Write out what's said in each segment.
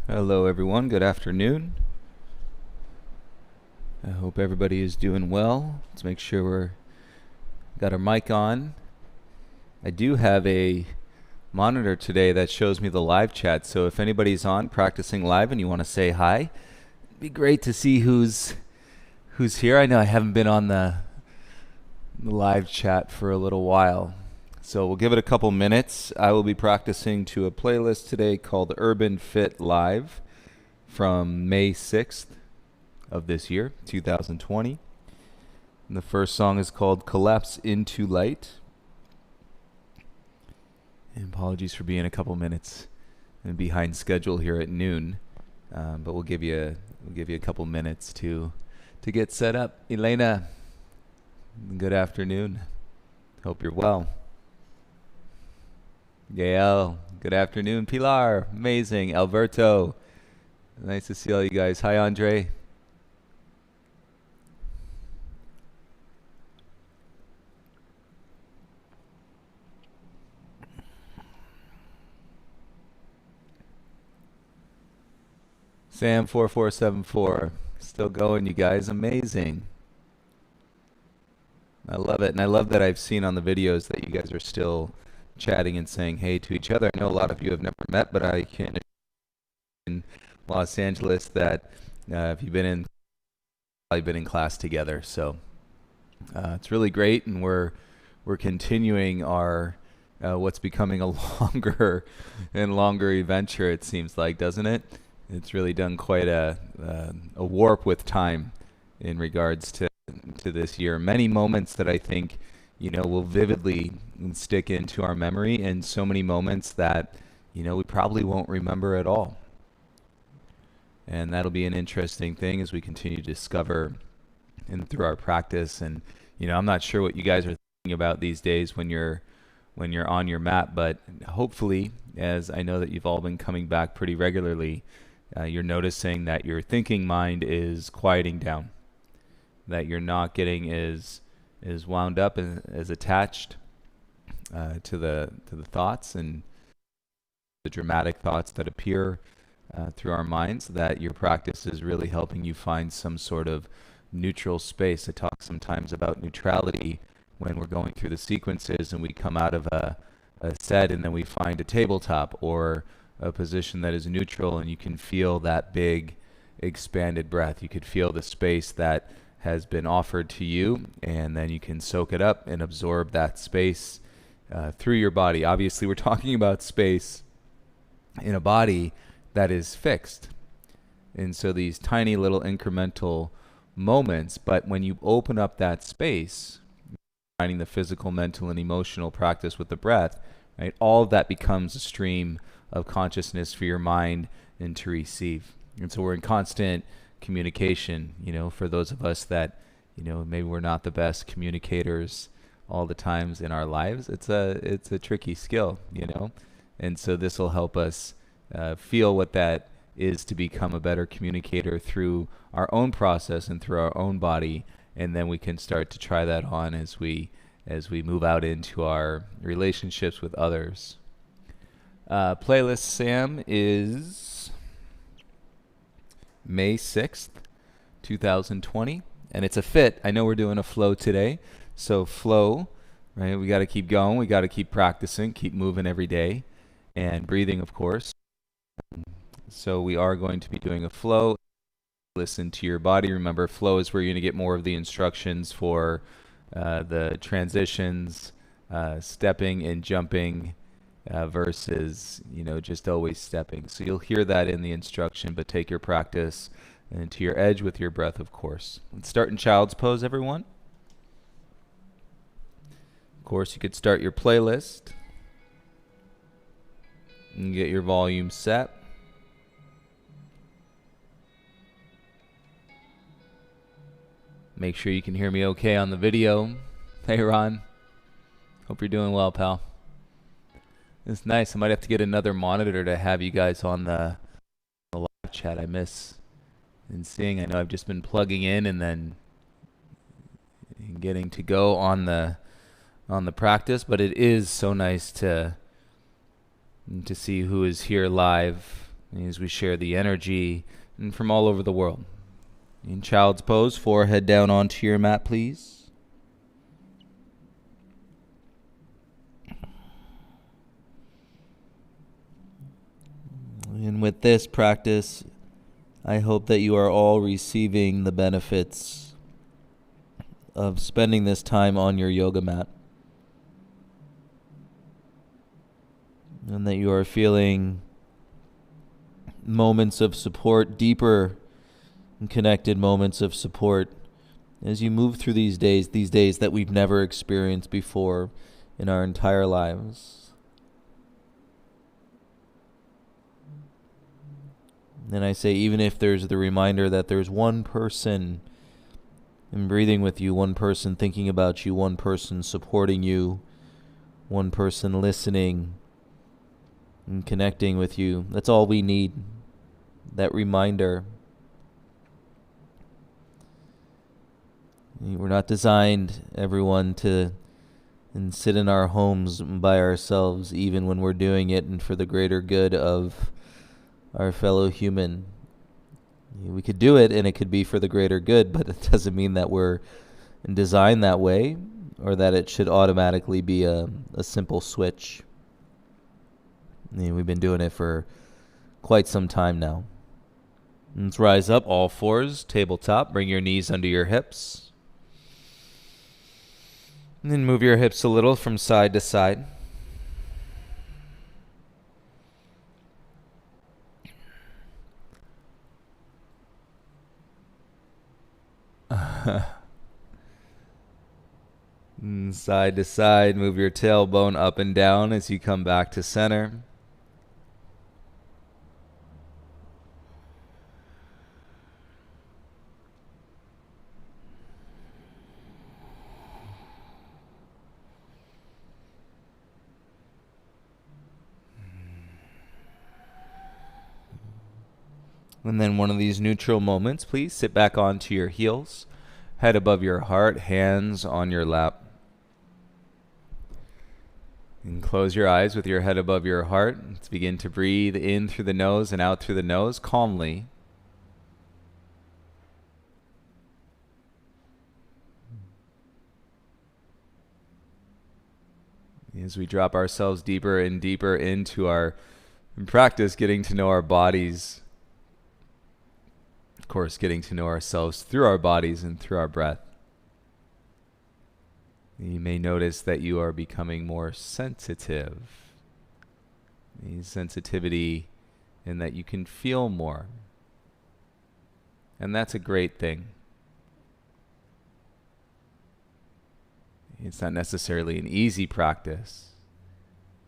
Hello everyone, good afternoon. I hope everybody is doing well. Let's make sure we're got our mic on. I do have a monitor today that shows me the live chat, so if anybody's on practicing live and you want to say hi, it'd be great to see who's here. I know I haven't been on the live chat for a little while. So we'll give it a couple minutes. I will be practicing to a playlist today called Urban Fit Live from May 6th of this year, 2020. And the first song is called Collapse into Light. And apologies for being a couple minutes behind schedule here at noon, but we'll give you a couple minutes to get set up. Elena, good afternoon. Hope you're well. Gail, good afternoon. Pilar, amazing. Alberto, nice to see all you guys. Hi, Andre. Sam4474, still going, you guys. Amazing. I love it, and I love that I've seen on the videos that you guys are still chatting and saying hey to each other. I know a lot of you have never met, but I can in Los Angeles that if you've probably been in class together, so it's really great, and we're continuing our what's becoming a longer and longer adventure. It seems like, doesn't it? It's really done quite a warp with time in regards to this year. Many moments that I think will vividly stick into our memory, and so many moments that we probably won't remember at all. And that'll be an interesting thing as we continue to discover and through our practice. And I'm not sure what you guys are thinking about these days when you're on your mat, but hopefully, as I know that you've all been coming back pretty regularly, you're noticing that your thinking mind is quieting down, that you're not getting as wound up and as attached to the thoughts and the dramatic thoughts that appear through our minds, that your practice is really helping you find some sort of neutral space. I talk sometimes about neutrality when we're going through the sequences and we come out of a set and then we find a tabletop or a position that is neutral, and you can feel that big expanded breath. You could feel the space that has been offered to you, and then you can soak it up and absorb that space through your body. Obviously, we're talking about space in a body that is fixed, and so these tiny little incremental moments, but when you open up that space, finding the physical, mental, and emotional practice with the breath, right, all of that becomes a stream of consciousness for your mind and to receive. And so we're in constant communication, for those of us that, maybe we're not the best communicators all the times in our lives. It's a tricky skill, and so this will help us feel what that is to become a better communicator through our own process and through our own body, and then we can start to try that on as we move out into our relationships with others. Playlist, Sam, is May 6th, 2020, and it's a fit. I know we're doing a flow today, so flow, right? We got to keep going. We got to keep practicing, keep moving every day, and breathing, of course. So we are going to be doing a flow. Listen to your body. Remember, flow is where you're going to get more of the instructions for the transitions, stepping and jumping, versus just always stepping. So you'll hear that in the instruction, but take your practice into your edge with your breath, of course. Let's start in child's pose, everyone. Of course, you could start your playlist and get your volume set. Make sure you can hear me okay on the video. Hey, Ron. Hope you're doing well, pal. It's nice. I might have to get another monitor to have you guys on the live chat. I miss and seeing. I know I've just been plugging in and then getting to go on the practice, but it is so nice to see who is here live as we share the energy and from all over the world. In child's pose, forehead down onto your mat, please. And with this practice, I hope that you are all receiving the benefits of spending this time on your yoga mat. And that you are feeling moments of support, deeper and connected moments of support as you move through these days that we've never experienced before in our entire lives. And I say, even if there's the reminder that there's one person in breathing with you, one person thinking about you, one person supporting you, one person listening and connecting with you, that's all we need, that reminder. We're not designed, everyone, to sit in our homes by ourselves, even when we're doing it and for the greater good of our fellow human. We could do it and it could be for the greater good, but it doesn't mean that we're designed that way or that it should automatically be a simple switch. We've been doing it for quite some time now. Let's rise up, all fours, tabletop. Bring your knees under your hips. And then move your hips a little from side to side. Side to side, move your tailbone up and down as you come back to center. And then one of these neutral moments, please sit back onto your heels, head above your heart, hands on your lap. And close your eyes with your head above your heart. Let's begin to breathe in through the nose and out through the nose calmly. As we drop ourselves deeper and deeper into our practice, getting to know our bodies. Of course, getting to know ourselves through our bodies and through our breath. You may notice that you are becoming more sensitive. Sensitivity in that you can feel more. And that's a great thing. It's not necessarily an easy practice,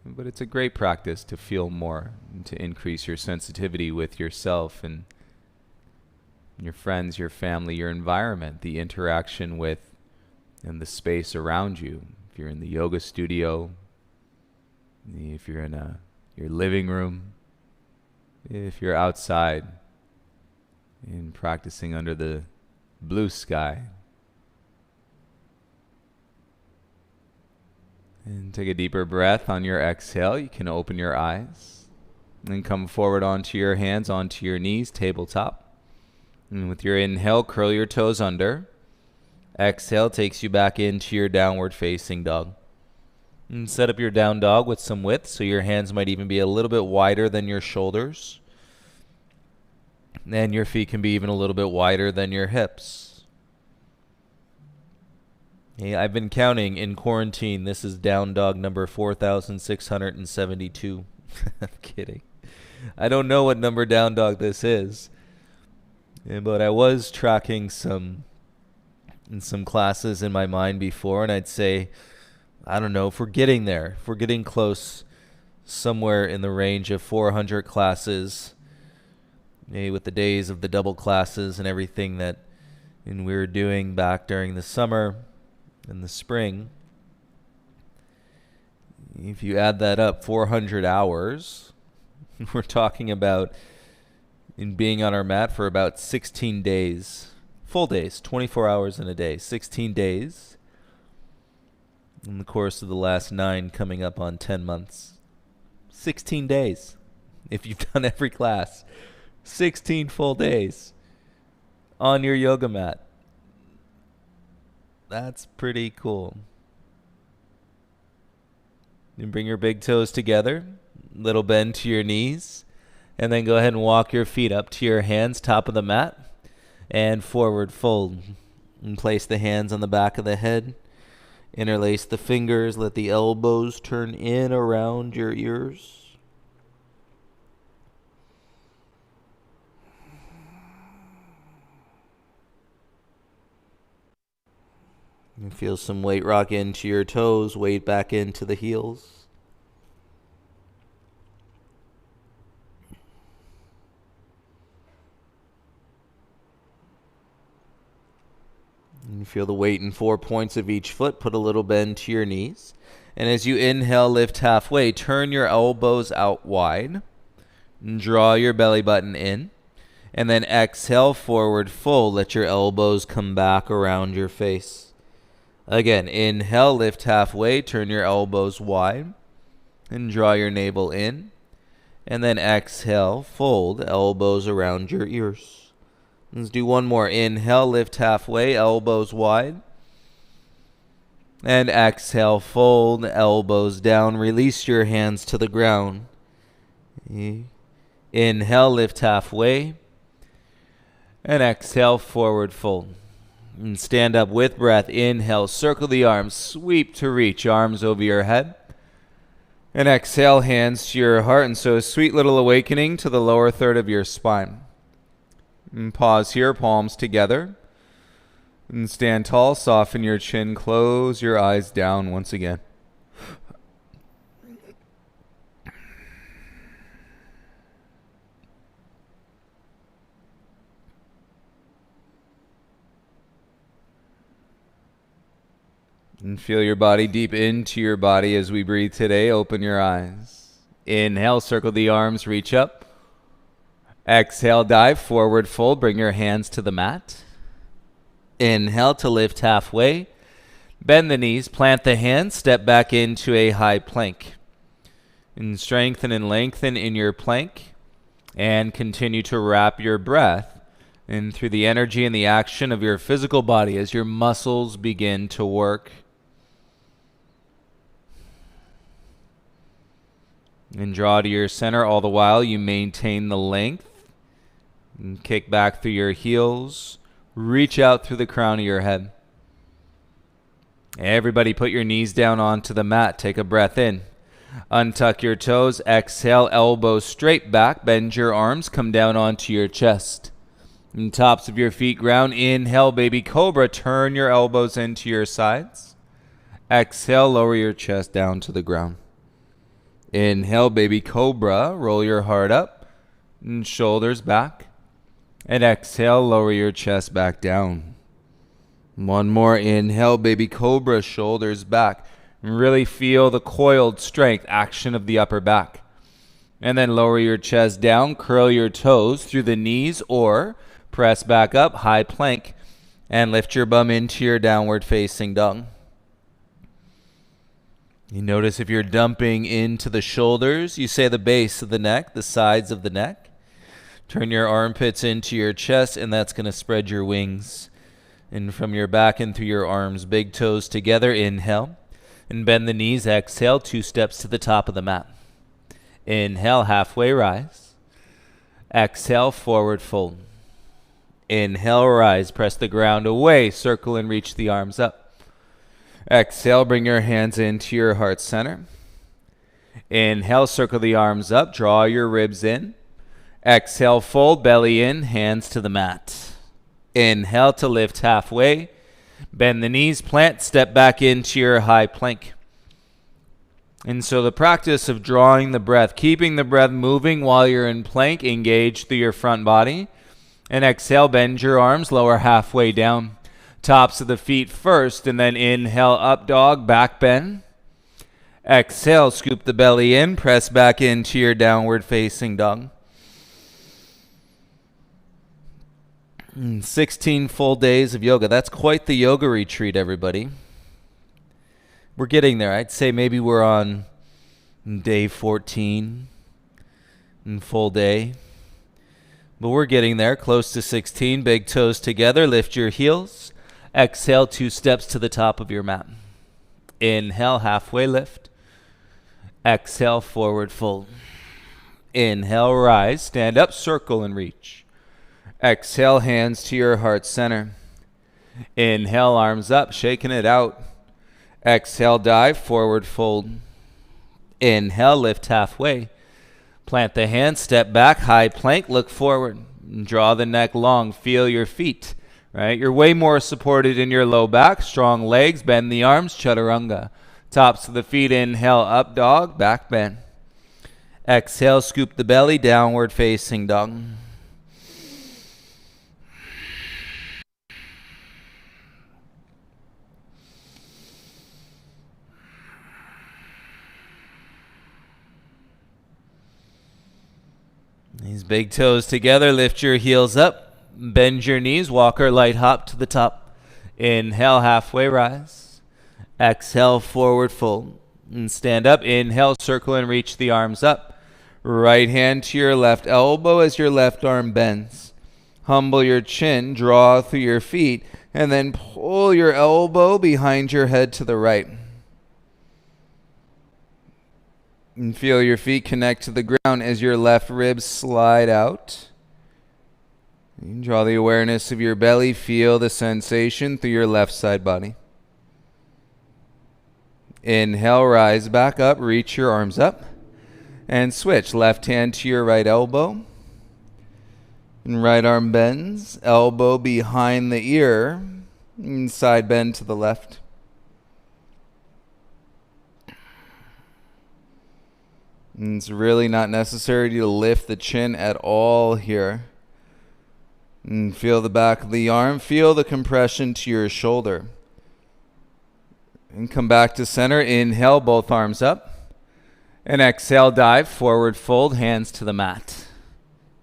but it's a great practice to feel more and to increase your sensitivity with yourself and your friends, your family, your environment, the interaction with and the space around you. If you're in the yoga studio, if you're in your living room, if you're outside and practicing under the blue sky. And take a deeper breath on your exhale. You can open your eyes and come forward onto your hands, onto your knees, tabletop. And with your inhale, curl your toes under. Exhale takes you back into your downward facing dog. And set up your down dog with some width, so your hands might even be a little bit wider than your shoulders. And your feet can be even a little bit wider than your hips. Hey, I've been counting in quarantine. This is down dog number 4,672. I'm kidding. I don't know what number down dog this is. But I was tracking some classes in my mind before, and I'd say, I don't know, if we're getting there, if we're getting close, somewhere in the range of 400 classes, maybe with the days of the double classes and everything that we were doing back during the summer and the spring. If you add that up, 400 hours, we're talking about in being on our mat for about 16 days, full days, 24 hours in a day, 16 days in the course of the last 9 coming up on 10 months. 16 days. if you've done every class. 16 full days on your yoga mat. That's pretty cool. You bring your big toes together, little bend to your knees, and then go ahead and walk your feet up to your hands, top of the mat, and forward fold. And place the hands on the back of the head. Interlace the fingers, let the elbows turn in around your ears. And feel some weight rock into your toes, weight back into the heels. And feel the weight in 4 points of each foot. Put a little bend to your knees. And as you inhale, lift halfway. Turn your elbows out wide. And draw your belly button in. And then exhale, forward fold. Let your elbows come back around your face. Again, inhale, lift halfway, turn your elbows wide, and draw your navel in. And then exhale, fold, elbows around your ears. Let's do one more. Inhale, lift halfway, elbows wide. And exhale, fold, elbows down. Release your hands to the ground. Inhale, lift halfway. And exhale, forward fold. And stand up with breath. Inhale, circle the arms, sweep to reach, arms over your head. And exhale, hands to your heart. And so a sweet little awakening to the lower third of your spine. And pause here, palms together. And stand tall, soften your chin, close your eyes down once again. And feel your body deep into your body as we breathe today. Open your eyes. Inhale, circle the arms, reach up. Exhale, dive, forward fold. Bring your hands to the mat. Inhale to lift halfway. Bend the knees, plant the hands, step back into a high plank. And strengthen and lengthen in your plank. And continue to wrap your breath in through the energy and the action of your physical body as your muscles begin to work. And draw to your center. All the while you maintain the length. And kick back through your heels. Reach out through the crown of your head. Everybody put your knees down onto the mat. Take a breath in. Untuck your toes. Exhale, elbows straight back. Bend your arms. Come down onto your chest. And tops of your feet ground. Inhale, baby cobra. Turn your elbows into your sides. Exhale, lower your chest down to the ground. Inhale, baby cobra. Roll your heart up and shoulders back. And exhale, lower your chest back down. One more. Inhale, baby cobra. Shoulders back. Really feel the coiled strength, action of the upper back. And then lower your chest down. Curl your toes through the knees or press back up, high plank. And lift your bum into your downward facing dog. You notice if you're dumping into the shoulders, you say the base of the neck, the sides of the neck. Turn your armpits into your chest, and that's going to spread your wings. And from your back and through your arms, big toes together, inhale. And bend the knees, exhale, 2 steps to the top of the mat. Inhale, halfway rise. Exhale, forward fold. Inhale, rise, press the ground away, circle and reach the arms up. Exhale, bring your hands into your heart center. Inhale, circle the arms up, draw your ribs in. Exhale, fold, belly in, hands to the mat. Inhale to lift halfway. Bend the knees, plant, step back into your high plank. And so the practice of drawing the breath, keeping the breath moving while you're in plank, engage through your front body. And exhale, bend your arms, lower halfway down. Tops of the feet first, and then inhale, up dog, back bend. Exhale, scoop the belly in, press back into your downward facing dog. 16 full days of yoga. That's quite the yoga retreat, everybody. We're getting there. I'd say maybe we're on day 14. And full day. But we're getting there, close to 16. Big toes together, lift your heels. Exhale, 2 steps to the top of your mat. Inhale, halfway lift. Exhale, forward fold. Inhale, rise, stand up, circle and reach. Exhale, hands to your heart center. Inhale, arms up, shaking it out. Exhale, dive, forward fold. Inhale, lift halfway. Plant the hands, step back, high plank, look forward. Draw the neck long, feel your feet, right? You're way more supported in your low back, strong legs, bend the arms, chaturanga. Tops of the feet, inhale, up dog, back bend. Exhale, scoop the belly, downward facing dog. These big toes together, lift your heels up, bend your knees, walk or light hop to the top. Inhale, halfway rise. Exhale, forward fold. And stand up, inhale, circle and reach the arms up. Right hand to your left elbow as your left arm bends. Humble your chin, draw through your feet, and then pull your elbow behind your head to the right. And feel your feet connect to the ground as your left ribs slide out. You can draw the awareness of your belly, feel the sensation through your left side body. Inhale, rise back up, reach your arms up. And switch, left hand to your right elbow. And right arm bends, elbow behind the ear. And side bend to the left. And it's really not necessary to lift the chin at all here. And feel the back of the arm. Feel the compression to your shoulder. And come back to center. Inhale, both arms up. And exhale, dive, forward fold, hands to the mat.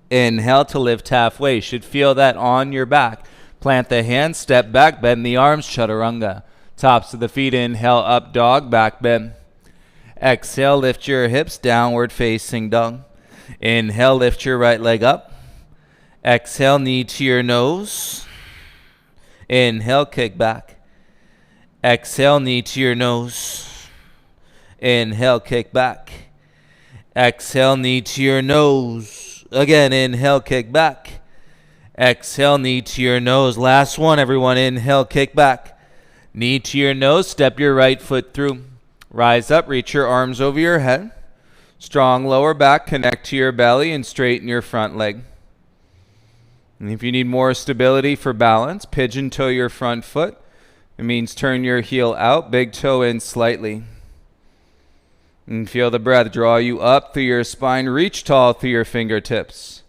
Inhale to lift halfway. Should feel that on your back. Plant the hands, step back, bend the arms, chaturanga. Tops of the feet, inhale, up dog, back bend. Exhale, lift your hips, downward facing dog. Inhale, lift your right leg up. Exhale, knee to your nose. Inhale, kick back. Exhale, knee to your nose. Inhale, kick back. Exhale, knee to your nose. Again, inhale, kick back. Exhale, knee to your nose. Last one, everyone. Inhale, kick back. Knee to your nose, step your right foot through. Rise up, reach your arms over your head. Strong lower back, connect to your belly and straighten your front leg. And if you need more stability for balance, pigeon toe your front foot. It means turn your heel out, big toe in slightly. And feel the breath draw you up through your spine, reach tall through your fingertips.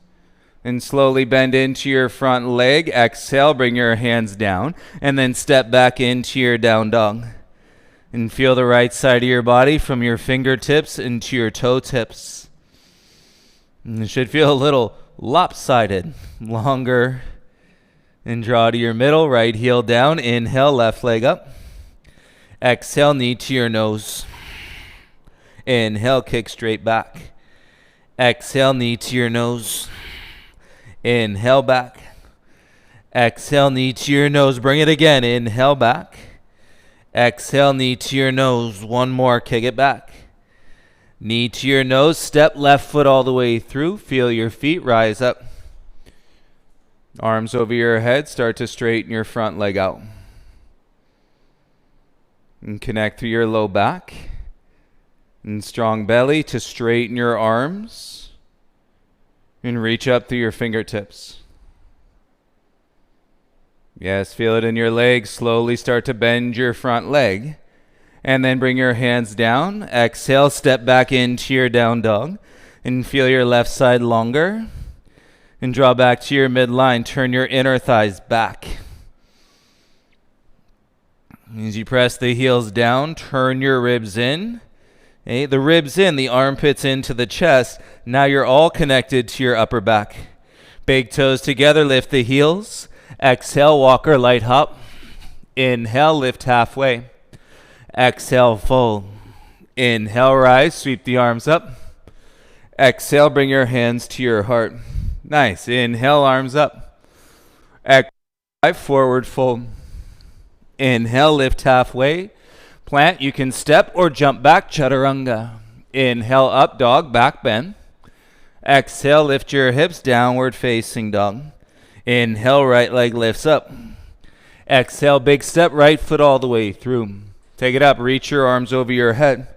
And slowly bend into your front leg. Exhale, bring your hands down, and then step back into your down dog. And feel the right side of your body from your fingertips into your toe tips. And it should feel a little lopsided, longer. And draw to your middle, right heel down. Inhale, left leg up. Exhale, knee to your nose. Inhale, kick straight back. Exhale, knee to your nose. Inhale, back. Exhale, knee to your nose. Bring it again. Inhale, back. Exhale, knee to your nose. One more, kick it back. Knee to your nose. Step left foot all the way through. Feel your feet rise up. Arms over your head. Start to straighten your front leg out. And connect through your low back. And strong belly to straighten your arms. And reach up through your fingertips. Yes, feel it in your legs. Slowly start to bend your front leg. And then bring your hands down. Exhale, step back into your down dog. And feel your left side longer. And draw back to your midline. Turn your inner thighs back. As you press the heels down, turn your ribs in. Okay, the ribs in, the armpits into the chest. Now you're all connected to your upper back. Big toes together, lift the heels. Exhale, walk or light hop. Inhale, lift halfway. Exhale, fold. Inhale, rise, sweep the arms up. Exhale, bring your hands to your heart. Nice. Inhale, arms up. Exhale, forward fold. Inhale, lift halfway. Plant. You can step or jump back, chaturanga. Inhale, up dog, back bend. Exhale, lift your hips, downward facing dog. Inhale, right leg lifts up. Exhale, big step, right foot all the way through. Take it up, reach your arms over your head.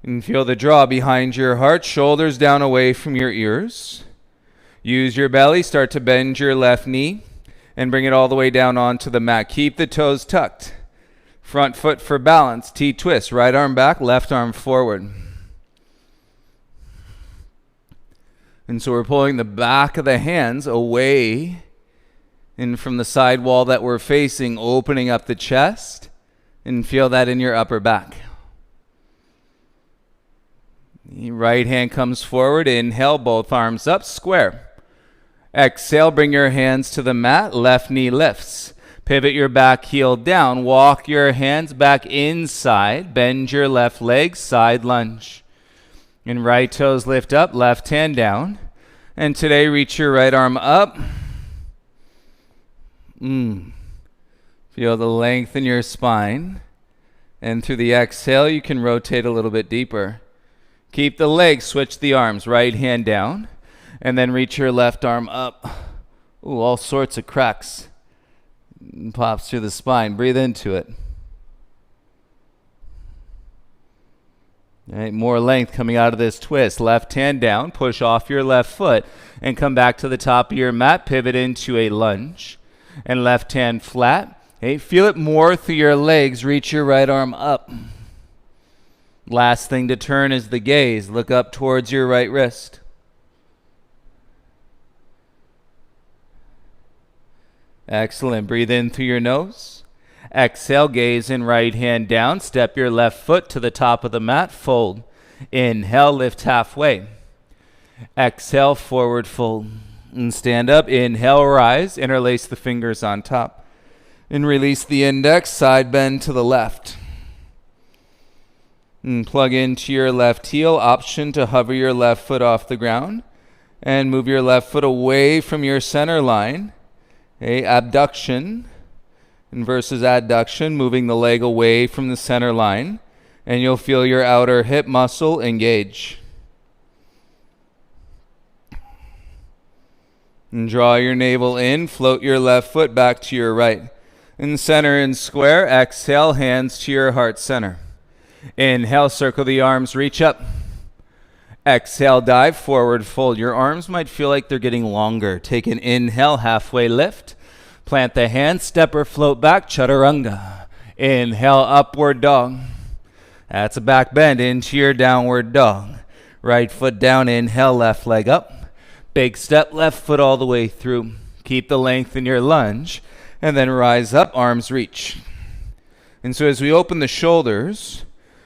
And feel the draw behind your heart, shoulders down away from your ears. Use your belly, start to bend your left knee and bring it all the way down onto the mat. Keep the toes tucked. Front foot for balance, T-twist, right arm back, left arm forward. And so we're pulling the back of the hands away and from the side wall that we're facing, opening up the chest, and feel that in your upper back. Right hand comes forward. Inhale, both arms up, square. Exhale, bring your hands to the mat. Left knee lifts. Pivot your back heel down. Walk your hands back inside. Bend your left leg, side lunge. And right toes lift up, left hand down. And today, reach your right arm up. Feel the length in your spine. And through the exhale, you can rotate a little bit deeper. Keep the legs, switch the arms, right hand down, and then reach your left arm up. Ooh, all sorts of cracks. Pops through the spine. Breathe into it. All right, more length coming out of this twist. Left hand down, push off your left foot, and come back to the top of your mat. Pivot into a lunge, and left hand flat. Okay, feel it more through your legs. Reach your right arm up. Last thing to turn is the gaze. Look up towards your right wrist. Excellent. Breathe in through your nose. Exhale, gaze in, right hand down. Step your left foot to the top of the mat. Fold. Inhale, lift halfway. Exhale, forward fold. And stand up. Inhale, rise. Interlace the fingers on top. And release the index. Side bend to the left. And plug into your left heel. Option to hover your left foot off the ground. And move your left foot away from your center line. Okay, abduction versus adduction, moving the leg away from the center line. And you'll feel your outer hip muscle engage. And draw your navel in. Float your left foot back to your right. And center and square. Exhale, hands to your heart center. Inhale, circle the arms, reach up. Exhale, dive, forward fold. Your arms might feel like they're getting longer. Take an inhale, halfway lift. Plant the hands, step or float back, chaturanga. Inhale, upward dog. That's a back bend into your downward dog. Right foot down, inhale, left leg up. Big step, left foot all the way through. Keep the length in your lunge. And then rise up, arms reach. And so as we open the shoulders,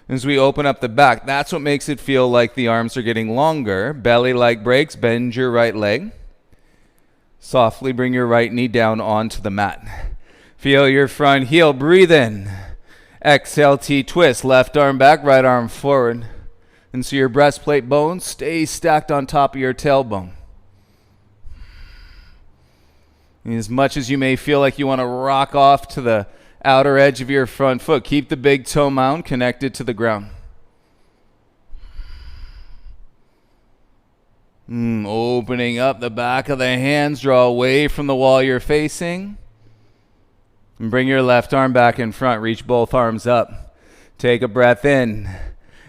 as we open up the back, that's what makes it feel like the arms are getting longer. Belly like breaks, bend your right leg. Softly bring your right knee down onto the mat. Feel your front heel, breathe in. Exhale, T-twist, left arm back, right arm forward. And so your breastplate bones stay stacked on top of your tailbone. And as much as you may feel like you want to rock off to the outer edge of your front foot, keep the big toe mound connected to the ground. Opening up the back of the hands, draw away from the wall you're facing. And bring your left arm back in front, reach both arms up. Take a breath in.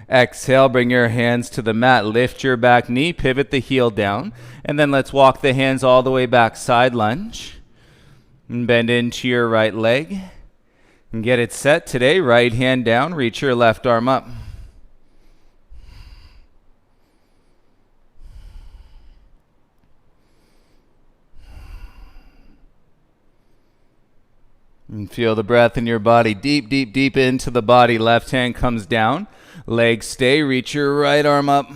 Exhale, bring your hands to the mat, lift your back knee, pivot the heel down, and then let's walk the hands all the way back, side lunge. And bend into your right leg. And get it set today. Right hand down, reach your left arm up. And feel the breath in your body, deep, deep, deep into the body. Left hand comes down, legs stay, reach your right arm up.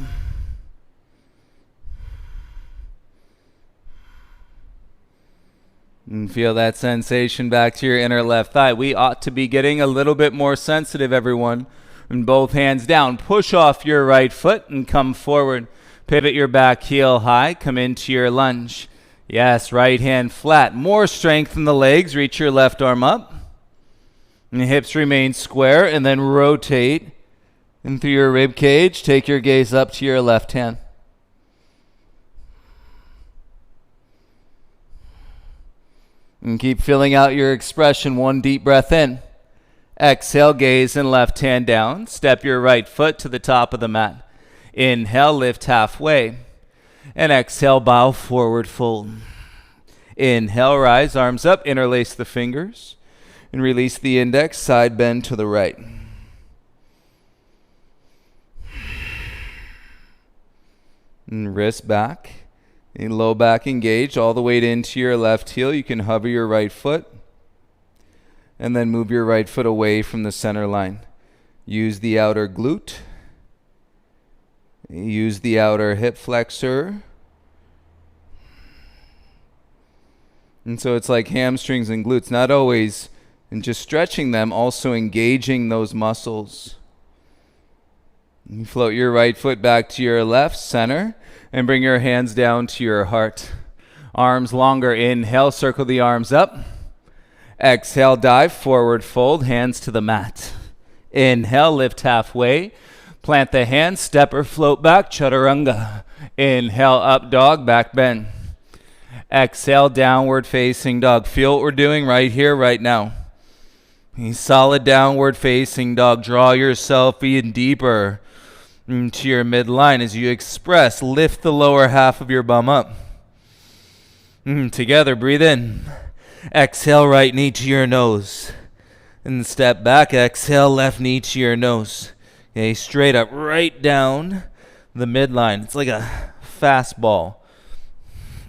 And feel that sensation back to your inner left thigh. We ought to be getting a little bit more sensitive, everyone. And both hands down. Push off your right foot and come forward. Pivot your back heel high. Come into your lunge. Yes, right hand flat. More strength in the legs. Reach your left arm up. And the hips remain square. And then rotate in through your rib cage. Take your gaze up to your left hand. And keep filling out your expression. One deep breath in. Exhale, gaze and left hand down. Step your right foot to the top of the mat. Inhale, lift halfway. And exhale, bow forward, fold. Inhale, rise, arms up, interlace the fingers. And release the index, side bend to the right. And wrist back. And low back engaged, all the way into your left heel. You can hover your right foot. And then move your right foot away from the center line. Use the outer glute. Use the outer hip flexor. And so it's like hamstrings and glutes, not always and just stretching them, also engaging those muscles. You float your right foot back to your left center and bring your hands down to your heart. Arms longer. Inhale, circle the arms up. Exhale, dive, forward fold, hands to the mat. Inhale, lift halfway. Plant the hands, step or float back, chaturanga. Inhale, up dog, back bend. Exhale, downward facing dog. Feel what we're doing right here, right now. Solid downward facing dog. Draw yourself in deeper into your midline as you express. Lift the lower half of your bum up. Together, breathe in. Exhale, right knee to your nose. And step back. Exhale, left knee to your nose. Okay, straight up, right down the midline. It's like a fastball.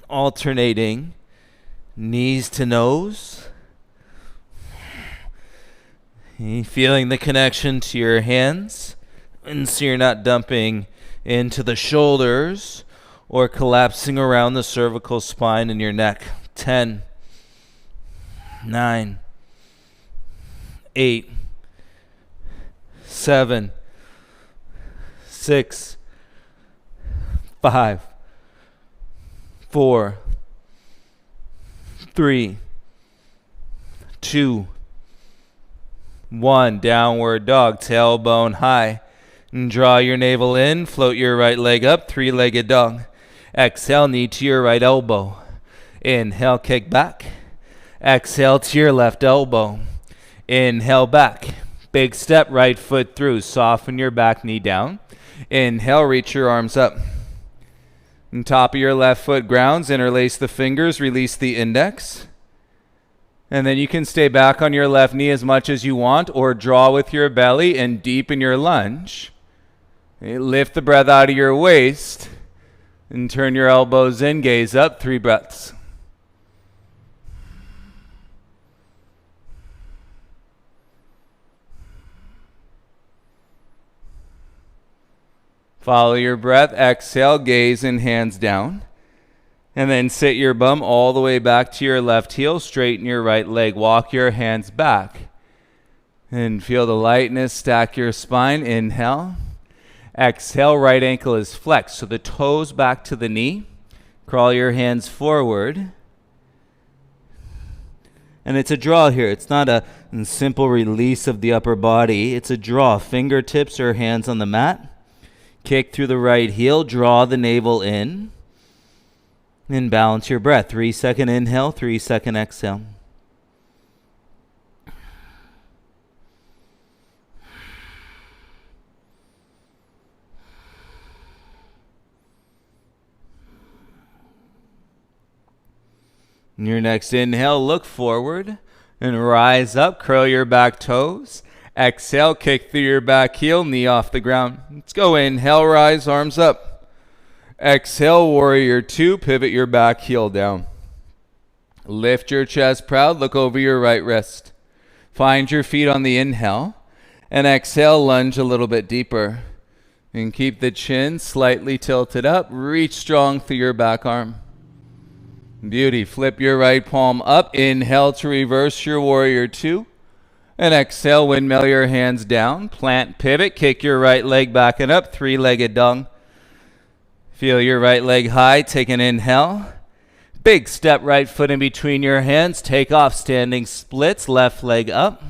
Alternating. Knees to nose. Feeling the connection to your hands. And so you're not dumping into the shoulders or collapsing around the cervical spine and your neck. 10. 9, 8, 7, 6, 5, 4, 3, 2, 1. Downward dog, tailbone high. And draw your navel in, float your right leg up, three-legged dog. Exhale, knee to your right elbow. Inhale, kick back. Exhale to your left elbow. Inhale back. Big step, right foot through. Soften your back knee down. Inhale, reach your arms up. And top of your left foot grounds. Interlace the fingers. Release the index. And then you can stay back on your left knee as much as you want or draw with your belly and deepen your lunge. Lift the breath out of your waist and turn your elbows in. Gaze up. 3 breaths. Follow your breath. Exhale, gaze and hands down. And then sit your bum all the way back to your left heel. Straighten your right leg. Walk your hands back. And feel the lightness. Stack your spine. Inhale. Exhale, right ankle is flexed. So the toes back to the knee. Crawl your hands forward. And it's a draw here. It's not a simple release of the upper body. It's a draw. Fingertips or hands on the mat. Kick through the right heel, draw the navel in, and balance your breath. 3-second inhale, 3-second exhale. In your next inhale, look forward and rise up, curl your back toes. Exhale, kick through your back heel, knee off the ground. Let's go. Inhale, rise, arms up. Exhale, warrior 2, pivot your back heel down. Lift your chest proud, look over your right wrist. Find your feet on the inhale. And exhale, lunge a little bit deeper. And keep the chin slightly tilted up. Reach strong through your back arm. Beauty. Flip your right palm up. Inhale to reverse your warrior 2. And exhale, windmill your hands down. Plant, pivot, kick your right leg back and up. 3-legged dog. Feel your right leg high. Take an inhale. Big step, right foot in between your hands. Take off, standing splits, left leg up.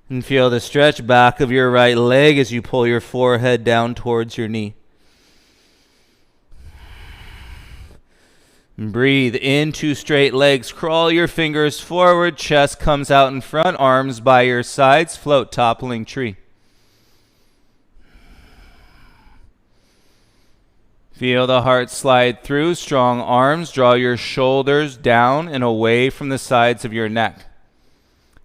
And feel the stretch back of your right leg as you pull your forehead down towards your knee. And breathe into straight legs. Crawl your fingers forward. Chest comes out in front. Arms by your sides. Float, toppling tree. Feel the heart slide through. Strong arms. Draw your shoulders down and away from the sides of your neck.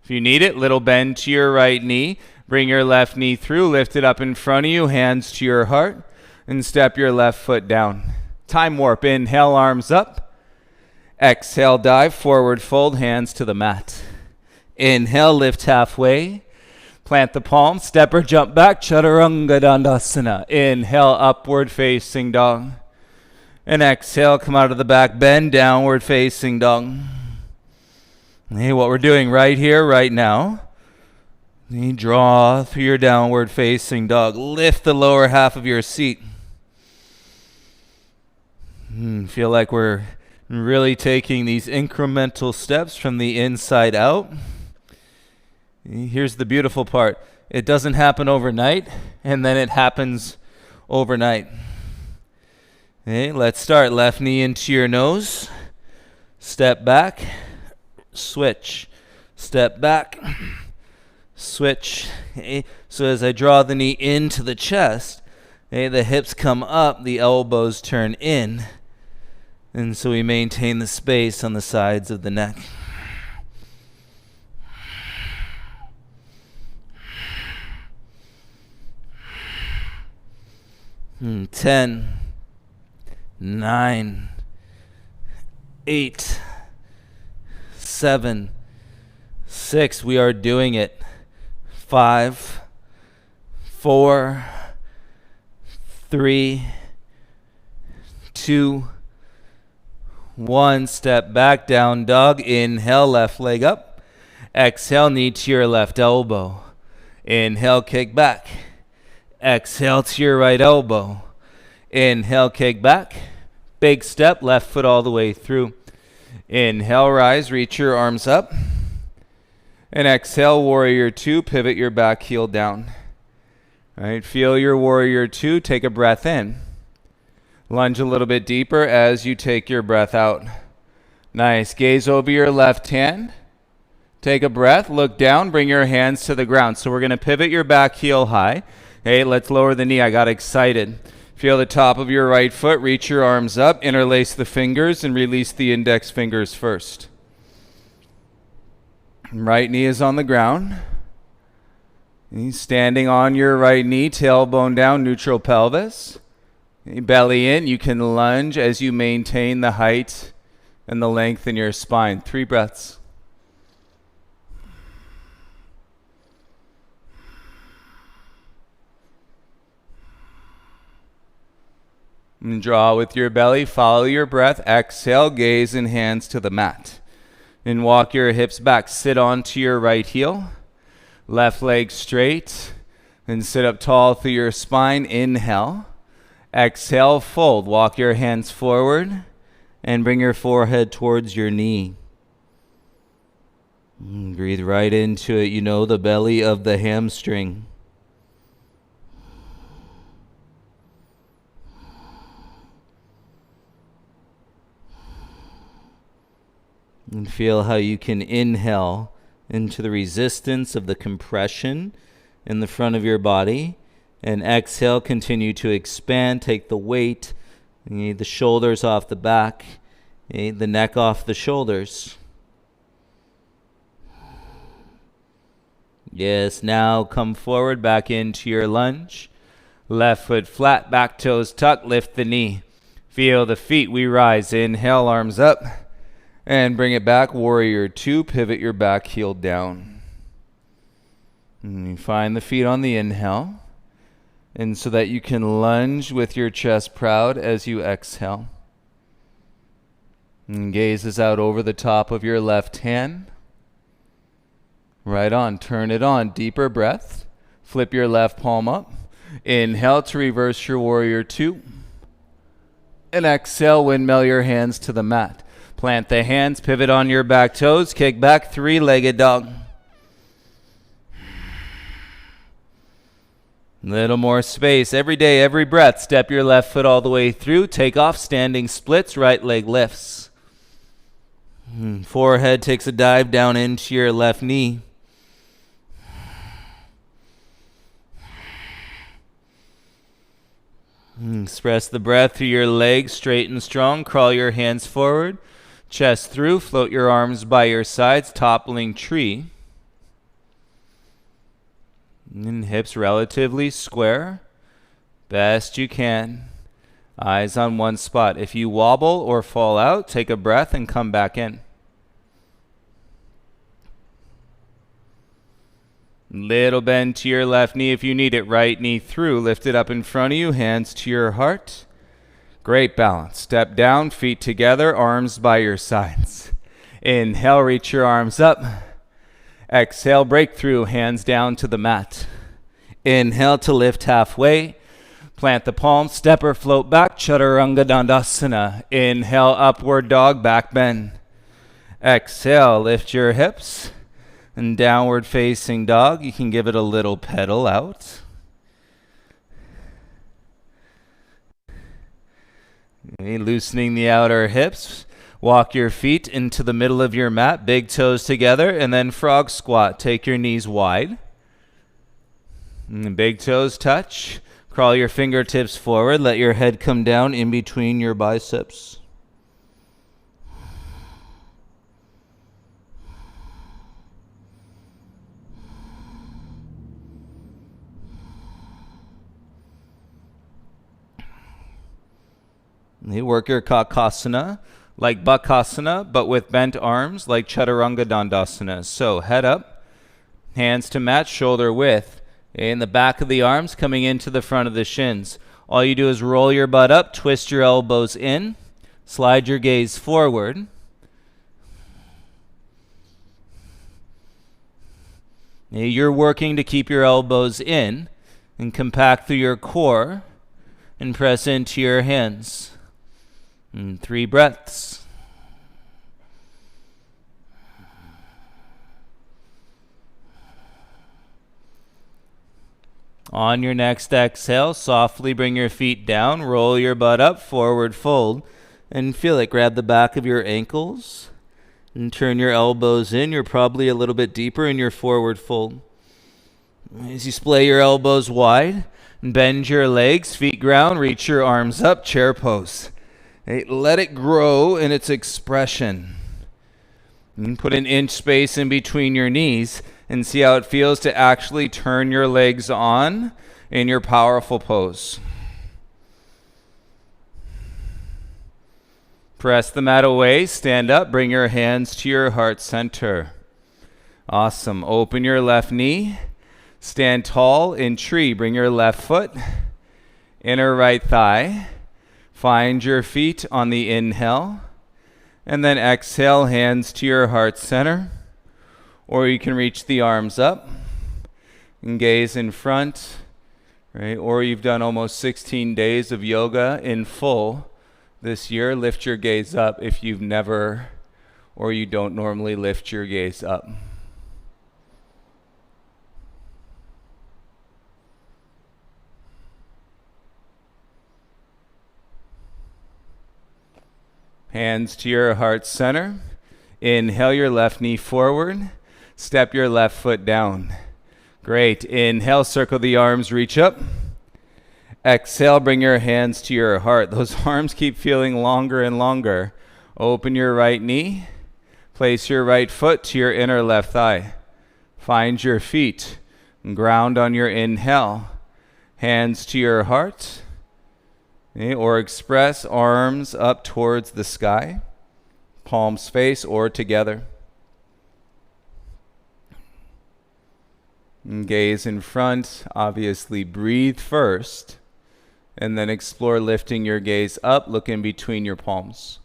If you need it, little bend to your right knee. Bring your left knee through. Lift it up in front of you. Hands to your heart. And step your left foot down. Time warp. Inhale, arms up. Exhale, dive. Forward fold. Hands to the mat. Inhale, lift halfway. Plant the palm, step or jump back, Chaturanga Dandasana. Inhale, upward facing dog. And exhale, come out of the back, bend, downward facing dog. Hey, what we're doing right here, right now. You draw through your downward facing dog. Lift the lower half of your seat. Feel like we're really taking these incremental steps from the inside out. Here's the beautiful part. It doesn't happen overnight, and then it happens overnight. Okay, let's start. Left knee into your nose. Step back. Switch. Step back. Switch. Okay, so as I draw the knee into the chest, okay, the hips come up, the elbows turn in, and so we maintain the space on the sides of the neck. 10, 9, 8, 7, 6. We are doing it. 5, 4, 3, 2, 1. Step back, down dog. Inhale, left leg up. Exhale, knee to your left elbow. Inhale, kick back. Exhale to your right elbow. Inhale, kick back. Big step, left foot all the way through. Inhale, rise, reach your arms up. And exhale, warrior two, pivot your back heel down. All right, feel your warrior two, take a breath in. Lunge a little bit deeper as you take your breath out. Nice, gaze over your left hand. Take a breath, look down, bring your hands to the ground. So we're gonna pivot your back heel high. Hey, let's lower the knee. I got excited. Feel the top of your right foot. Reach your arms up. Interlace the fingers and release the index fingers first. Right knee is on the ground. Standing on your right knee, tailbone down, neutral pelvis. Belly in. You can lunge as you maintain the height and the length in your spine. 3 breaths. And draw with your belly, follow your breath, exhale, gaze and hands to the mat. And walk your hips back, sit onto your right heel, left leg straight, and sit up tall through your spine, inhale. Exhale, fold, walk your hands forward, and bring your forehead towards your knee. And breathe right into it, you know, the belly of the hamstring. And feel how you can inhale into the resistance of the compression in the front of your body. And exhale, continue to expand. Take the weight, the shoulders off the back, the neck off the shoulders. Yes, now come forward, back into your lunge. Left foot flat, back toes tucked, lift the knee. Feel the feet, we rise. Inhale, arms up. And bring it back, warrior two, pivot your back heel down. And you find the feet on the inhale. And so that you can lunge with your chest proud as you exhale. And gazes out over the top of your left hand. Right on, turn it on, deeper breath. Flip your left palm up. Inhale to reverse your warrior two. And exhale, windmill your hands to the mat. Plant the hands, pivot on your back toes, kick back, three-legged dog. Little more space. Every day, every breath, step your left foot all the way through. Take off, standing splits, right leg lifts. Forehead takes a dive down into your left knee. Express the breath through your legs, straight and strong. Crawl your hands forward, chest through. Float your arms by your sides, toppling tree. And hips relatively square, best you can. Eyes on one spot. If you wobble or fall out, take a breath and come back in. Little bend to your left knee if you need it. Right knee through. Lift it up in front of you. Hands to your heart. Great balance. Step down, feet together, arms by your sides. Inhale, reach your arms up. Exhale, breakthrough, hands down to the mat. Inhale to lift halfway. Plant the palms, step or float back. Chaturanga Dandasana. Inhale, upward dog, back bend. Exhale, lift your hips. And downward facing dog, you can give it a little pedal out. Okay, loosening the outer hips. Walk your feet into the middle of your mat, big toes together, and then frog squat. Take your knees wide. And big toes touch. Crawl your fingertips forward. Let your head come down in between your biceps. You work your Kakasana like Bakasana, but with bent arms like Chaturanga Dandasana. So head up, hands to mat, shoulder width. In the back of the arms coming into the front of the shins. All you do is roll your butt up, twist your elbows in, slide your gaze forward. You're working to keep your elbows in and compact through your core and press into your hands. And 3 breaths. On your next exhale, softly bring your feet down, roll your butt up, forward fold, and feel it. Grab the back of your ankles and turn your elbows in. You're probably a little bit deeper in your forward fold. As you splay your elbows wide, bend your legs, feet ground, reach your arms up, chair pose. Hey, let it grow in its expression. And put an inch space in between your knees and see how it feels to actually turn your legs on in your powerful pose. Press the mat away, stand up, bring your hands to your heart center. Awesome. Open your left knee, stand tall in tree, bring your left foot, inner right thigh. Find your feet on the inhale, and then exhale, hands to your heart center. Or you can reach the arms up and gaze in front, right? Or you've done almost 16 days of yoga in full this year. Lift your gaze up if you've never or you don't normally lift your gaze up. Hands to your heart center. Inhale your left knee forward. Step your left foot down. Great. Inhale, circle the arms, reach up. Exhale, bring your hands to your heart. Those arms keep feeling longer and longer. Open your right knee. Place your right foot to your inner left thigh. Find your feet. Ground on your inhale. Hands to your heart. Okay, or express arms up towards the sky. Palms face or together. And gaze in front. Obviously breathe first. And then explore lifting your gaze up. Look in between your palms.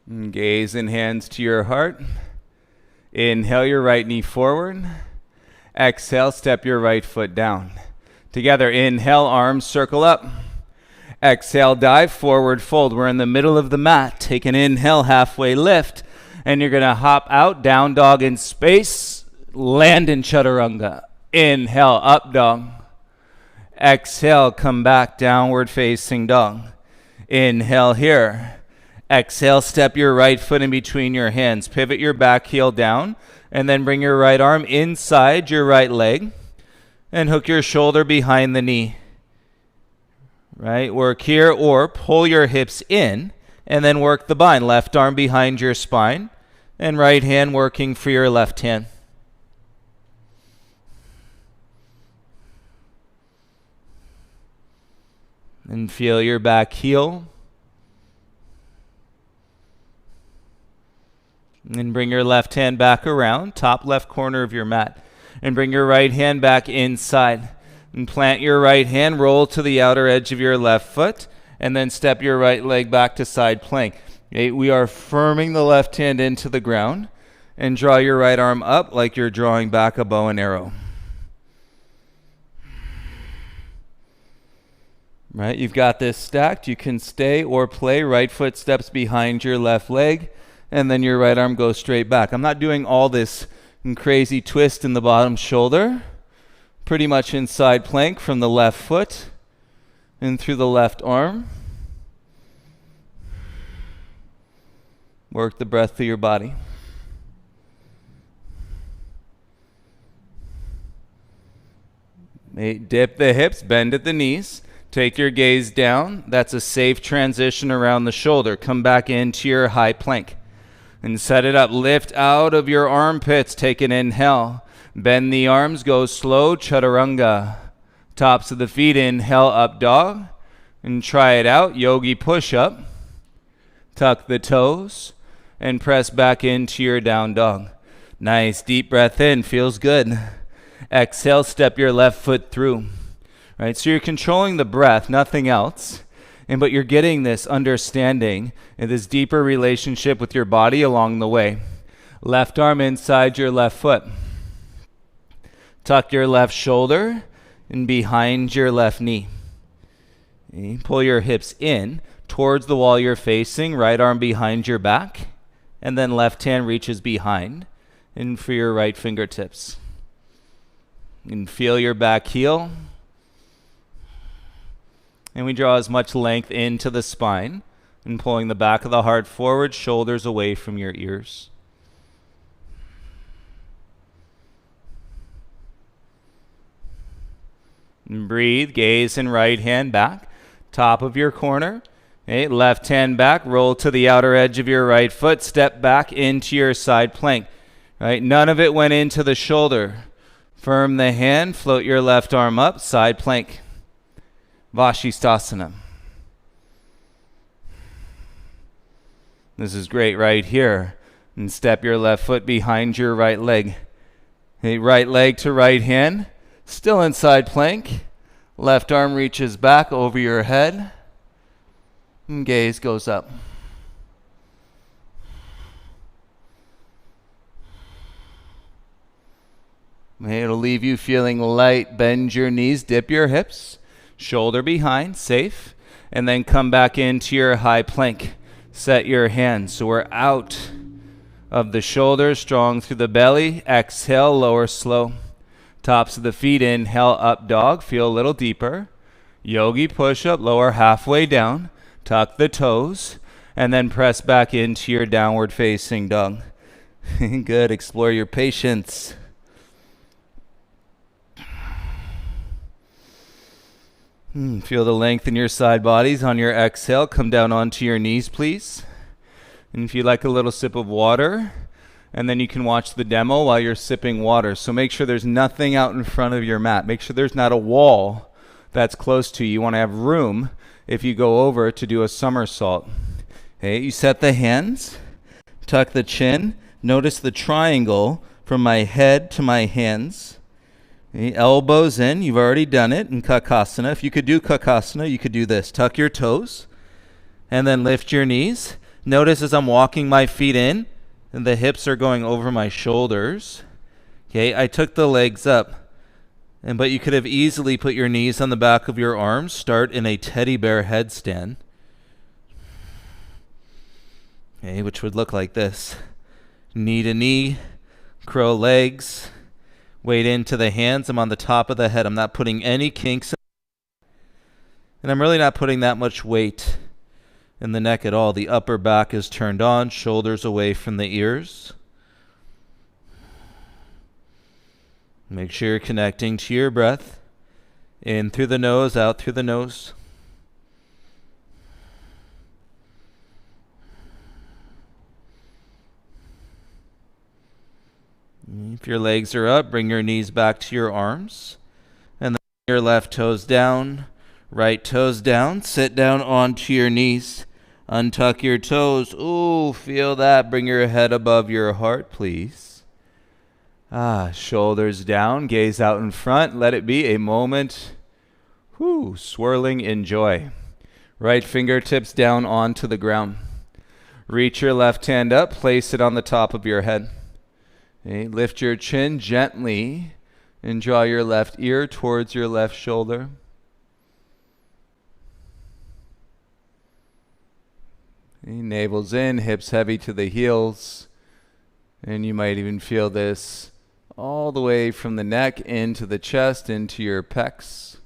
And gaze and hands to your heart. Inhale your right knee forward. Exhale, step your right foot down. Together, inhale, arms circle up. Exhale, dive forward, fold. We're in the middle of the mat. Take an inhale, halfway lift. And you're going to hop out, down dog in space. Land in chaturanga. Inhale, up dog. Exhale, come back, downward facing dog. Inhale here. Exhale, step your right foot in between your hands. Pivot your back heel down. And then bring your right arm inside your right leg. And hook your shoulder behind the knee. Right? Work here, or pull your hips in. And then work the bind. Left arm behind your spine. And right hand working for your left hand. And feel your back heel. And bring your left hand back around, top left corner of your mat. And bring your right hand back inside. And plant your right hand, roll to the outer edge of your left foot. And then step your right leg back to side plank. Okay, we are firming the left hand into the ground. And draw your right arm up like you're drawing back a bow and arrow. Right, you've got this stacked. You can stay or play. Right foot steps behind your left leg. And then your right arm goes straight back. I'm not doing all this crazy twist in the bottom shoulder. Pretty much inside plank from the left foot and through the left arm. Work the breath through your body. Dip the hips, bend at the knees. Take your gaze down. That's a safe transition around the shoulder. Come back into your high plank. And set it up. Lift out of your armpits. Take an inhale. Bend the arms. Go slow. Chaturanga. Tops of the feet. Inhale, up dog. And try it out. Yogi push-up. Tuck the toes. And press back into your down dog. Nice. Deep breath in. Feels good. Exhale. Step your left foot through. Right? So you're controlling the breath. Nothing else. But you're getting this understanding and this deeper relationship with your body along the way. Left arm inside your left foot. Tuck your left shoulder and behind your left knee. Pull your hips in towards the wall you're facing. Right arm behind your back. And then left hand reaches behind and for your right fingertips. And feel your back heel. And we draw as much length into the spine and pulling the back of the heart forward, shoulders away from your ears. And breathe, gaze and right hand back, top of your corner. Okay, left hand back, roll to the outer edge of your right foot, step back into your side plank. Right, none of it went into the shoulder. Firm the hand, float your left arm up, side plank. Vashistasana. This is great right here. And step your left foot behind your right leg. Okay, right leg to right hand. Still inside plank. Left arm reaches back over your head. And gaze goes up. It'll leave you feeling light. Bend your knees, dip your hips. Shoulder behind, safe. And then come back into your high plank. Set your hands. So we're out of the shoulders, strong through the belly. Exhale, lower slow. Tops of the feet, inhale, up dog. Feel a little deeper. Yogi push-up, lower halfway down. Tuck the toes. And then press back into your downward facing dog. Good. Explore your patience. Feel the length in your side bodies. On your exhale, come down onto your knees, please. And if you'd like a little sip of water, and then you can watch the demo while you're sipping water. So make sure there's nothing out in front of your mat. Make sure there's not a wall that's close to you. You want to have room if you go over to do a somersault. Okay, you set the hands, tuck the chin. Notice the triangle from my head to my hands. Okay, elbows in. You've already done it in Kakasana. If you could do Kakasana, you could do this. Tuck your toes and then lift your knees. Notice as I'm walking my feet in, and the hips are going over my shoulders. Okay, I took the legs up. But you could have easily put your knees on the back of your arms. Start in a teddy bear headstand. Okay, which would look like this. Knee to knee, crow legs, weight into the hands. I'm on the top of the head. I'm not putting any kinks in. And I'm really not putting that much weight in the neck at all. The upper back is turned on, shoulders away from the ears. Make sure you're connecting to your breath. In through the nose, out through the nose. If your legs are up, bring your knees back to your arms. And then your left toes down, right toes down. Sit down onto your knees. Untuck your toes. Ooh, feel that. Bring your head above your heart, please. Shoulders down, gaze out in front. Let it be a moment. Swirling in joy. Right fingertips down onto the ground. Reach your left hand up, place it on the top of your head. Okay, lift your chin gently and draw your left ear towards your left shoulder. Okay, navel's in, hips heavy to the heels. And you might even feel this all the way from the neck into the chest, into your pecs.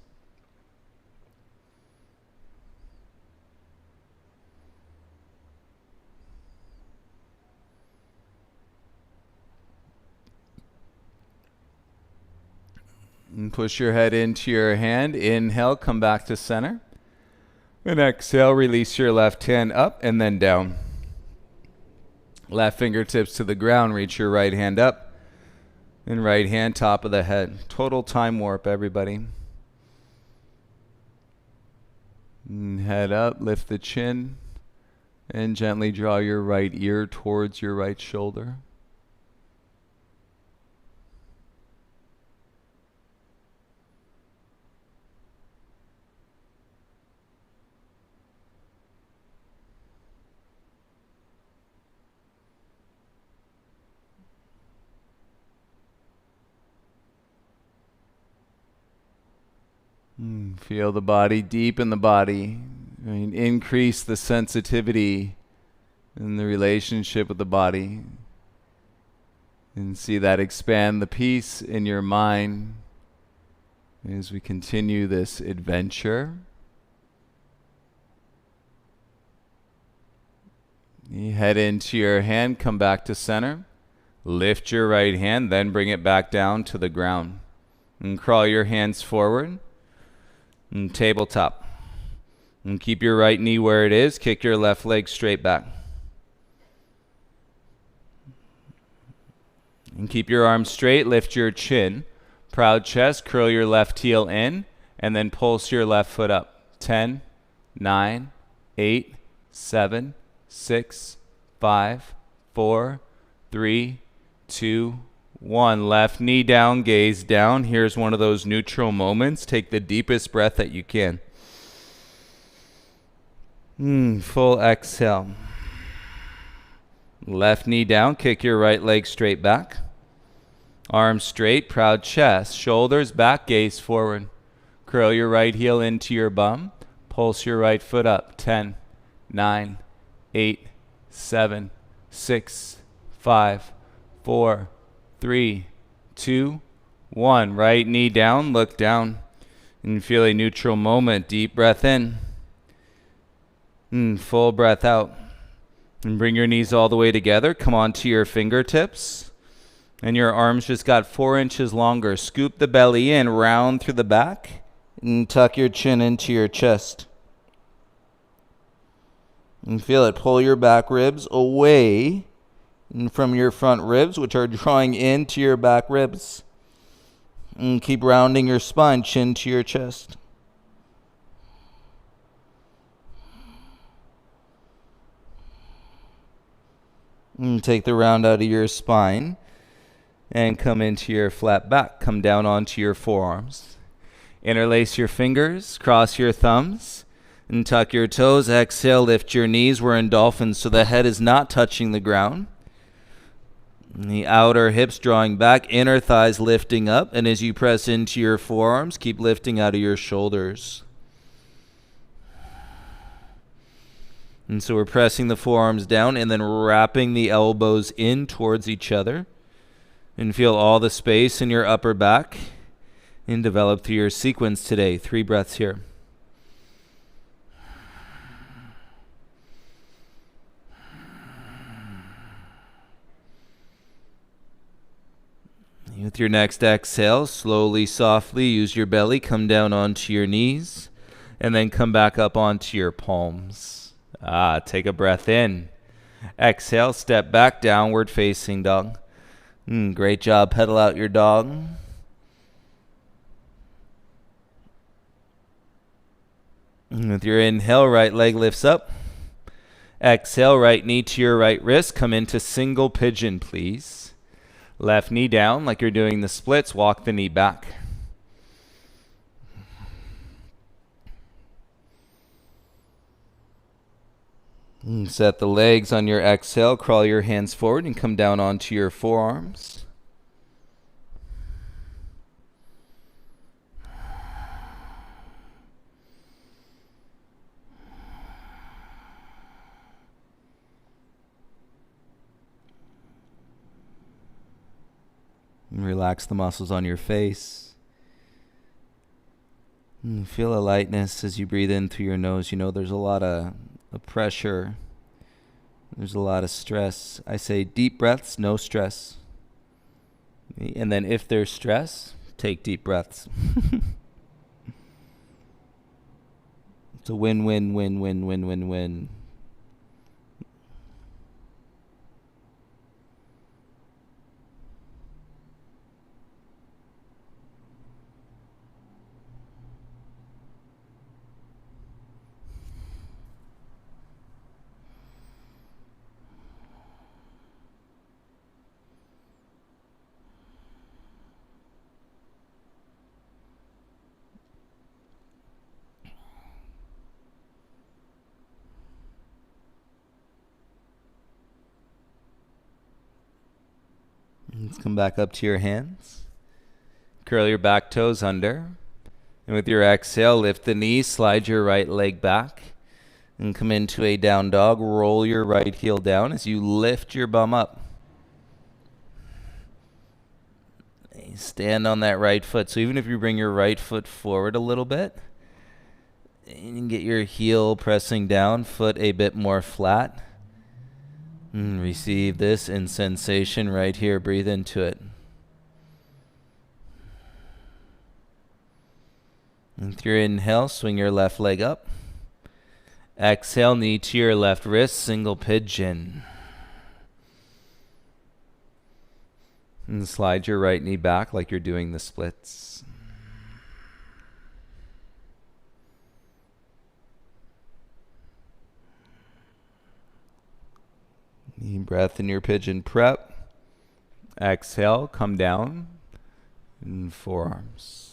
And push your head into your hand. Inhale, come back to center. And exhale, release your left hand up and then down. Left fingertips to the ground, reach your right hand up. And right hand top of the head. Total time warp, everybody. And head up, lift the chin. And gently draw your right ear towards your right shoulder. Feel the body, deep in the body. Increase the sensitivity in the relationship with the body. And see that expand the peace in your mind as we continue this adventure. You head into your hand, come back to center. Lift your right hand, then bring it back down to the ground. And crawl your hands forward. And tabletop. And keep your right knee where it is. Kick your left leg straight back. And keep your arms straight. Lift your chin. Proud chest. Curl your left heel in. And then pulse your left foot up. 10, 9, 8, 7, 6, 5, 4, 3, 2, 1. Left knee down, gaze down. Here's one of those neutral moments. Take the deepest breath that you can. Full exhale. Left knee down, kick your right leg straight back. Arms straight, proud chest. Shoulders back, gaze forward. Curl your right heel into your bum. Pulse your right foot up. 10, 9, 8, 7, 6, 5, 4, 3, 2, 1. Right knee down, look down. And feel a neutral moment. Deep breath in. Full breath out. And bring your knees all the way together. Come onto your fingertips. And your arms just got 4 inches longer. Scoop the belly in, round through the back. And tuck your chin into your chest. And feel it. Pull your back ribs away from your front ribs, which are drawing into your back ribs. And keep rounding your spine, chin to your chest. And take the round out of your spine and come into your flat back. Come down onto your forearms. Interlace your fingers, cross your thumbs, And tuck your toes. Exhale, lift your knees. We're in dolphin, so the head is not touching the ground. And the outer hips drawing back, inner thighs lifting up. And as you press into your forearms, keep lifting out of your shoulders. And so we're pressing the forearms down and then wrapping the elbows in towards each other. And feel all the space in your upper back. And develop through your sequence today. 3 breaths here. With your next exhale, slowly, softly, use your belly, come down onto your knees, and then come back up onto your palms. Take a breath in. Exhale, step back, downward facing dog. Great job, pedal out your dog. With your inhale, right leg lifts up. Exhale, right knee to your right wrist, come into single pigeon, please. Left knee down like you're doing the splits. Walk the knee back. Set the legs on your exhale. Crawl your hands forward and come down onto your forearms. Relax the muscles on your face. Feel a lightness as you breathe in through your nose. You know there's a lot of pressure. There's a lot of stress. I say deep breaths, no stress. And then if there's stress, take deep breaths. It's a win-win-win-win-win-win-win. Let's come back up to your hands. Curl your back toes under. And with your exhale, lift the knees, slide your right leg back, and come into a down dog. Roll your right heel down as you lift your bum up. Stand on that right foot. So even if you bring your right foot forward a little bit, you can get your heel pressing down, foot a bit more flat. Receive this in sensation right here. Breathe into it. And with your inhale, swing your left leg up. Exhale, knee to your left wrist, single pigeon. And slide your right knee back like you're doing the splits. Deep breath in your pigeon prep. Exhale, come down. And forearms.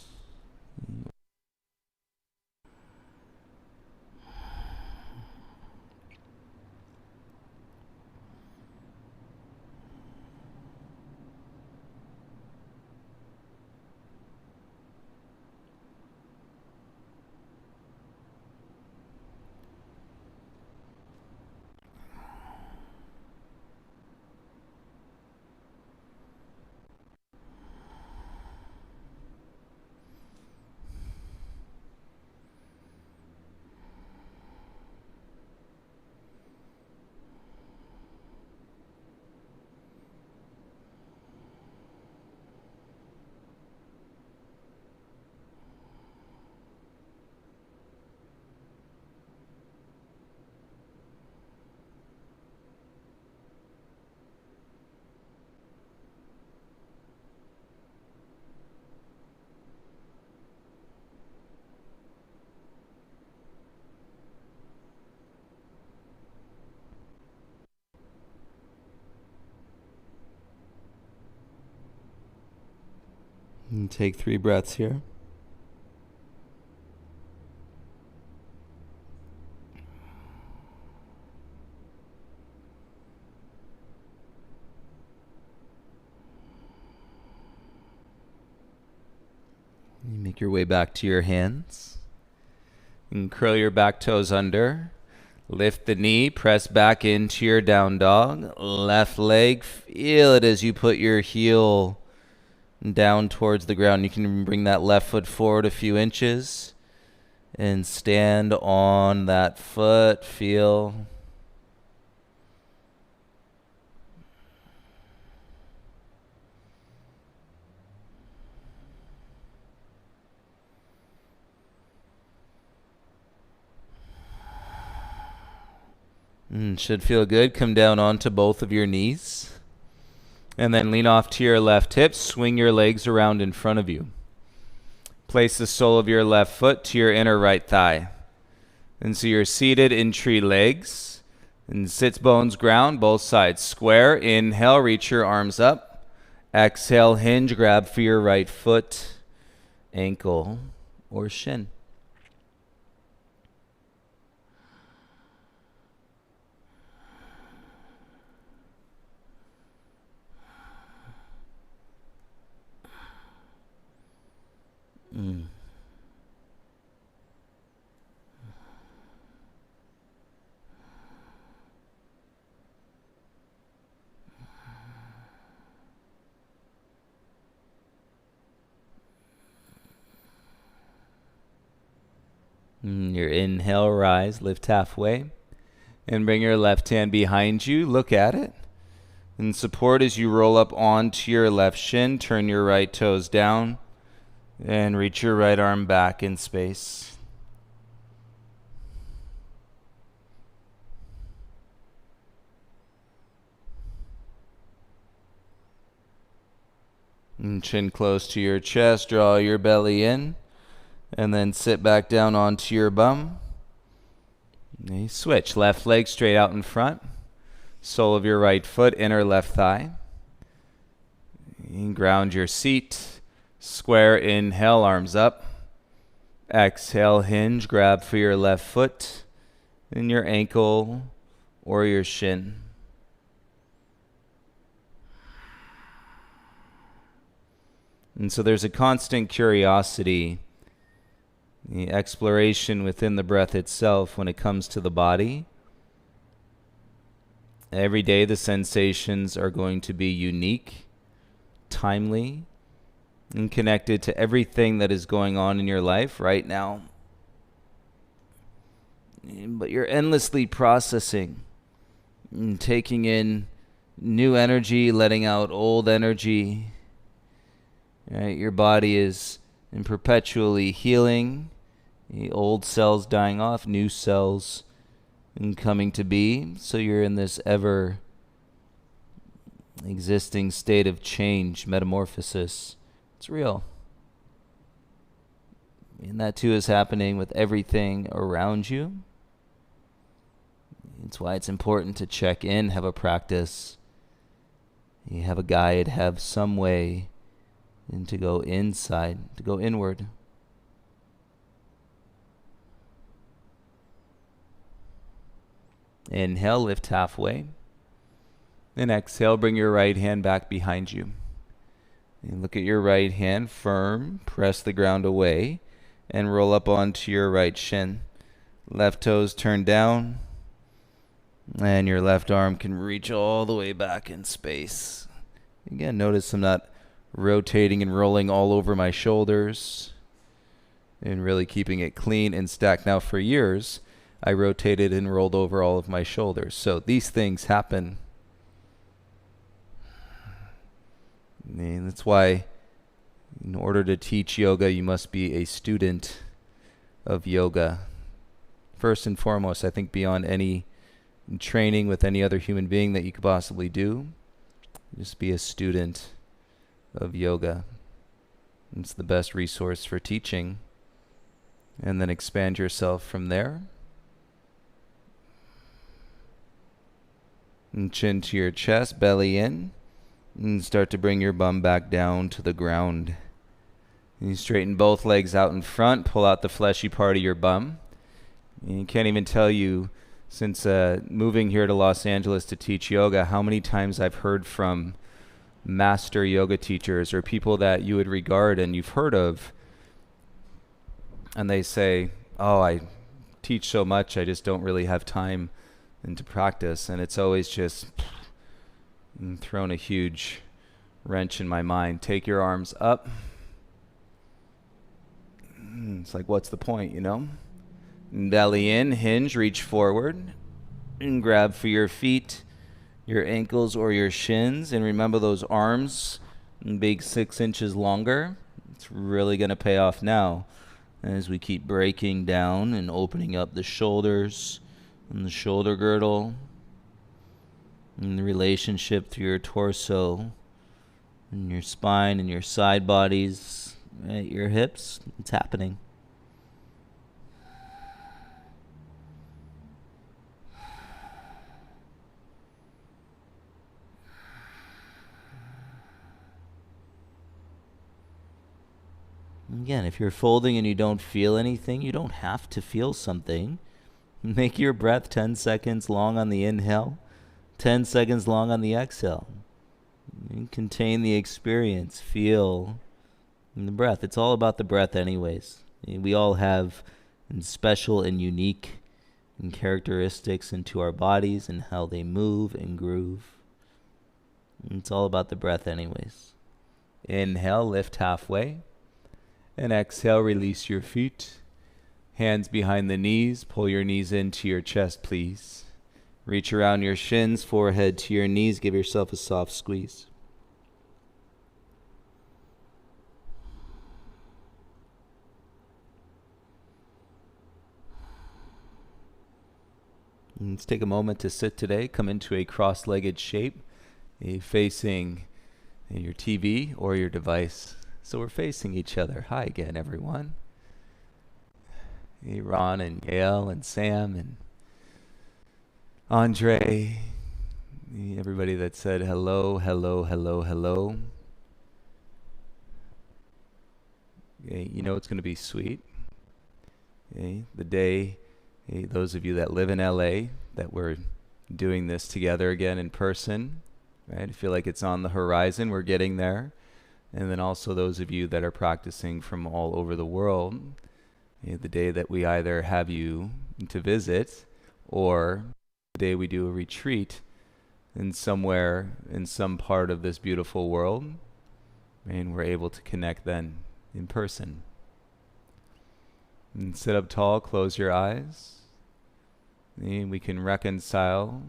And take 3 breaths here. your way back to your hands. And curl your back toes under. Lift the knee, press back into your down dog. Left leg, feel it as you put your heel down towards the ground. You can bring that left foot forward a few inches and stand on that foot. Feel. Should feel good. Come down onto both of your knees. And then lean off to your left hip. Swing your legs around in front of you. Place the sole of your left foot to your inner right thigh. And so you're seated in tree legs. And sits bones ground, both sides square. Inhale, reach your arms up. Exhale, hinge, grab for your right foot, ankle, or shin. Your inhale, rise, lift halfway, and bring your left hand behind you. Look at it. And support as you roll up onto your left shin. Turn your right toes down and reach your right arm back in space. And chin close to your chest. Draw your belly in. And then sit back down onto your bum. And you switch. Left leg straight out in front. Sole of your right foot, inner left thigh. And ground your seat. Square inhale, arms up. Exhale, hinge. Grab for your left foot and your ankle or your shin. And so there's a constant curiosity, the exploration within the breath itself when it comes to the body. Every day the sensations are going to be unique, timely, and connected to everything that is going on in your life right now. But you're endlessly processing and taking in new energy, letting out old energy. Right? Your body is in perpetually healing, the old cells dying off, new cells and coming to be. So you're in this ever existing state of change, metamorphosis. It's real. And that too is happening with everything around you. It's why it's important to check in, have a practice, you have a guide, have some way and to go inside, to go inward. Inhale, lift halfway. And exhale, bring your right hand back behind you. And look at your right hand, firm, press the ground away, and roll up onto your right shin. Left toes turn down, and your left arm can reach all the way back in space. Again, notice I'm not rotating and rolling all over my shoulders and really keeping it clean and stacked. Now for years, I rotated and rolled over all of my shoulders. So these things happen. And that's why in order to teach yoga, you must be a student of yoga. First and foremost, I think beyond any training with any other human being that you could possibly do, just be a student of yoga. It's the best resource for teaching. And then expand yourself from there. And chin to your chest, belly in. And start to bring your bum back down to the ground. And you straighten both legs out in front. Pull out the fleshy part of your bum. And you can't even tell you, since moving here to Los Angeles to teach yoga, how many times I've heard from master yoga teachers or people that you would regard and you've heard of and they say, oh, I teach so much, I just don't really have time and to practice. And it's always just thrown a huge wrench in my mind. Take your arms up. It's like, what's the point, you know? Belly in, hinge, reach forward, and grab for your feet, your ankles, or your shins. And remember those arms being 6 inches longer. It's really going to pay off now as we keep breaking down and opening up the shoulders and the shoulder girdle and the relationship through your torso and your spine and your side bodies at your hips. It's happening. Again, if you're folding and you don't feel anything, you don't have to feel something. Make your breath 10 seconds long on the inhale, 10 seconds long on the exhale. And contain the experience, feel the breath. It's all about the breath anyways. We all have special and unique characteristics into our bodies and how they move and groove. It's all about the breath anyways. Inhale, lift halfway. And exhale, release your feet. Hands behind the knees. Pull your knees into your chest, please. Reach around your shins, forehead to your knees. Give yourself a soft squeeze. Let's take a moment to sit today. Come into a cross-legged shape, facing your TV or your device. So we're facing each other. Hi again, everyone. Hey, Ron and Gail and Sam and Andre. Everybody that said hello, hello, hello, hello. You know it's going to be sweet. The day, those of you that live in LA, that we're doing this together again in person. Right? I feel like it's on the horizon. We're getting there. And then also those of you that are practicing from all over the world, the day that we either have you to visit or the day we do a retreat in somewhere, in some part of this beautiful world, and we're able to connect then in person. And sit up tall, close your eyes. And we can reconcile.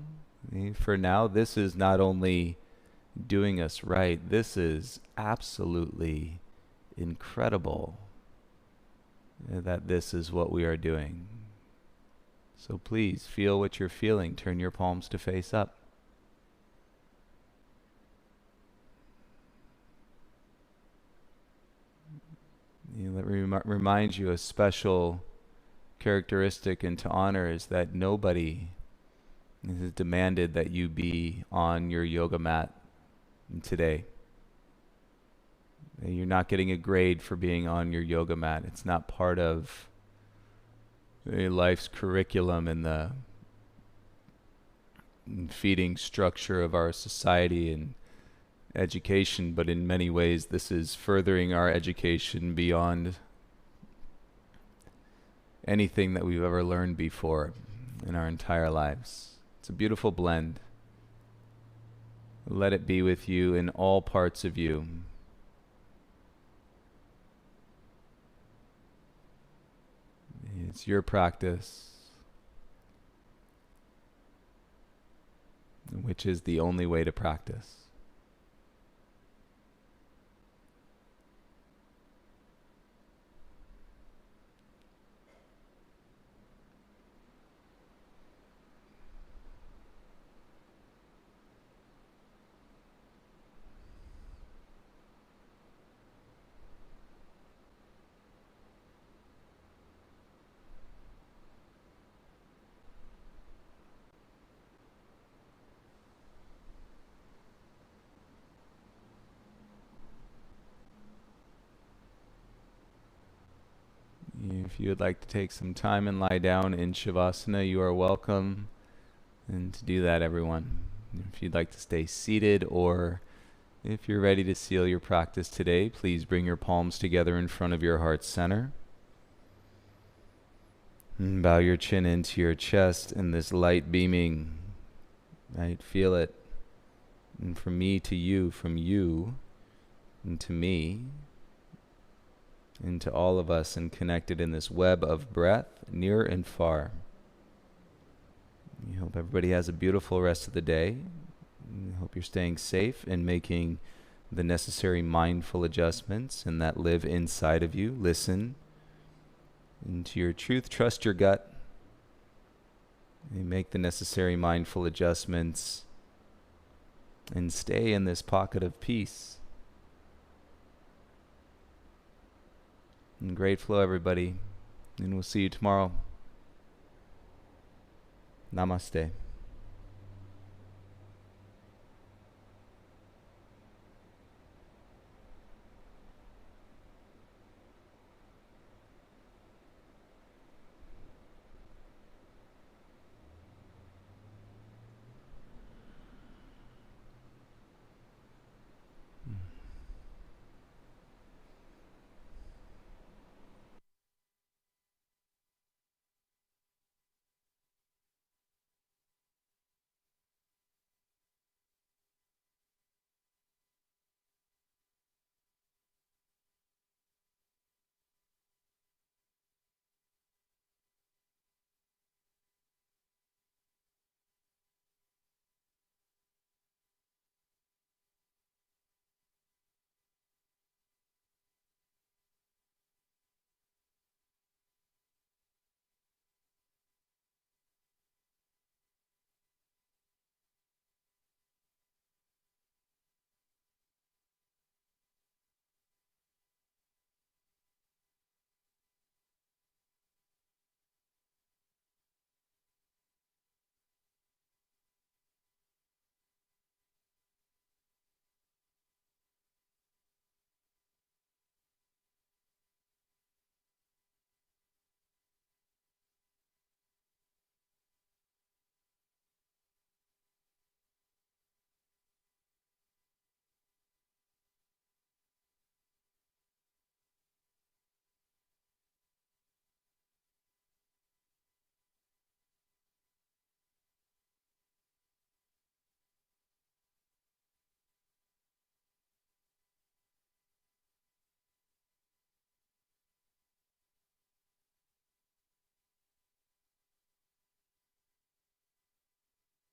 For now, this is not only doing us right, this is absolutely incredible that this is what we are doing. So please feel what you're feeling. Turn your palms to face up. Let me remind you, a special characteristic and to honor is that nobody has demanded that you be on your yoga mat today. You're not getting a grade for being on your yoga mat. It's not part of life's curriculum and the feeding structure of our society and education, but in many ways this is furthering our education beyond anything that we've ever learned before in our entire lives. It's a beautiful blend. Let it be with you in all parts of you. It's your practice, which is the only way to practice. If you would like to take some time and lie down in Shavasana, you are welcome. And to do that, everyone. If you'd like to stay seated, or if you're ready to seal your practice today, please bring your palms together in front of your heart center. And bow your chin into your chest and this light beaming. Right? Feel it. And from me to you, from you and to me, and to all of us, and connected in this web of breath, near and far. I hope everybody has a beautiful rest of the day. I hope you're staying safe and making the necessary mindful adjustments and that live inside of you. Listen into your truth, trust your gut, and make the necessary mindful adjustments and stay in this pocket of peace. And great flow, everybody. And we'll see you tomorrow. Namaste.